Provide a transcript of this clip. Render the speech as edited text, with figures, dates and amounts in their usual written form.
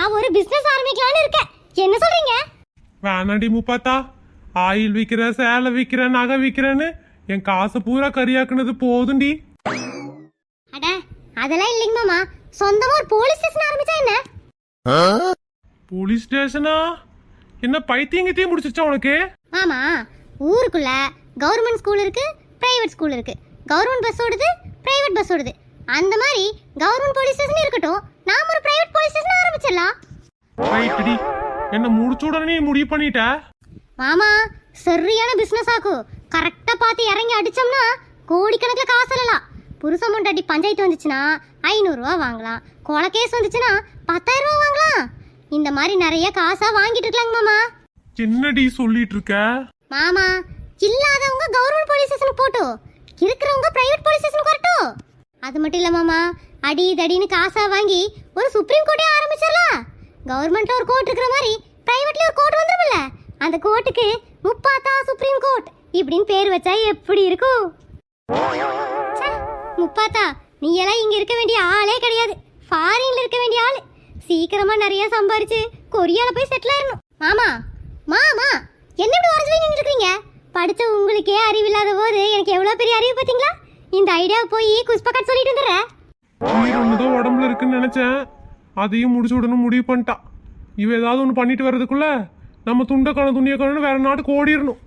நான் ஒரு பிசினஸ் ஆரம்பிக்கலாம்னு இருக்கேன். என்ன சொல்றீங்க? வேணாடி முப்பாத்தா, ஆயில் விக்கிற, சேலை விக்கிற, நகை விக்கிறேன்னு என் காசை பூரா கரியாக்குனது போதுண்டி. அட அதெல்லாம் இல்லைங்க மாமா, சொந்தமா ஒரு போலீஸ் ஸ்டேஷன் ஆரம்பிச்சா என்ன? போலீஸ் ஸ்டேஷனா? என்ன பைத்தியங்கத்தையும் முடிச்சிருச்சா உனக்கு? மாமா, ஊருக்குள்ள கவர்மெண்ட் ஸ்கூல் இருக்கு, பிரைவேட் ஸ்கூல் இருக்கு. கவர்மெண்ட் பஸ் ஓடுது, பிரைவேட் பஸ் ஓடுது. அந்த மாதிரி கவர்மெண்ட் போலீஸ் ஸ்டேஷன் இருக்கட்டும், நாம ஒரு பிரைவேட் போலீஸ் ஸ்டேஷன் ஆரம்பிச்சிடலாம். ரைட்டுடி, என்ன முடிச்ச உடனே முடிவு பண்ணிட்ட? மாமா, சரியான பிசினஸ் ஆகும். கரெக்டா பார்த்து இறங்கி அடிச்சோம்னா கோடிக்கணக்கில் காசு இல்லலாம். புருஷன் பொண்டாட்டி பஞ்சாயத்து வந்துச்சுன்னா 500 ரூபா வாங்கலாம். கொலை கேஸ் வந்துச்சுன்னா 10,000 ரூபா வாங்கலாம். இந்த மாதிரி நிறைய காசா வாங்கிட்டு இருக்கலாங்க மாமா. என்னடி சொல்லிட்டு இருக்க? மாமா, இல்லாதவங்க கவர்மெண்ட் போலீஸ் ஸ்டேஷனுக்கு போட்டோம், இருக்கிறவங்க பிரைவேட் போலீஸ் ஸ்டேஷனுக்கு வரட்டும். அது மட்டும் இல்ல மாமா, அடி தடின்னு காசா வாங்கி ஒரு சுப்ரீம் கோர்ட்டே ஆரம்பிச்சிடலாம். கவர்மெண்ட்ல ஒரு கோர்ட் இருக்கிற மாதிரி பிரைவேட்ல ஒரு கோர்ட் வந்துரும்ல, அந்த கோர்ட்டுக்கு முப்பாத்தா சுப்ரீம் கோர்ட் இப்படின்னு பேர் வச்சா எப்படி இருக்கும்? முப்பாத்தா, நீ எல்லாம் இங்க இருக்க வேண்டிய ஆளே கிடையாது, ஃபாரின்ல இருக்க வேண்டிய ஆளு. சீக்கிரமா நிறைய சம்பாரிச்சு கொரியால போய் செட்டில் ஆயிடணும். மாமா மாமா, என்ன இப்படி உரஞ்சு நின்று இருக்கீங்க? படிச்ச உங்களுக்கே அறிவில்லாத போது எனக்கு எவ்வளவு பெரிய அறிவு பார்த்தீங்களா? இந்த ஐடியாவை போய் குஷ்பக்கட் சொல்லிட்டு வந்துடுறேன். உயிர் ஒண்ணுதான் உடம்புல இருக்குன்னு நினைச்சேன், அதையும் முடிச்சு விடணும் முடிவு பண்ணிட்டா. இவ ஏதாவது ஒன்று பண்ணிட்டு வர்றதுக்குள்ள நம்ம துண்டக்கான துணியக்கானு வேற நாட்டுக்கு ஓடிடணும்.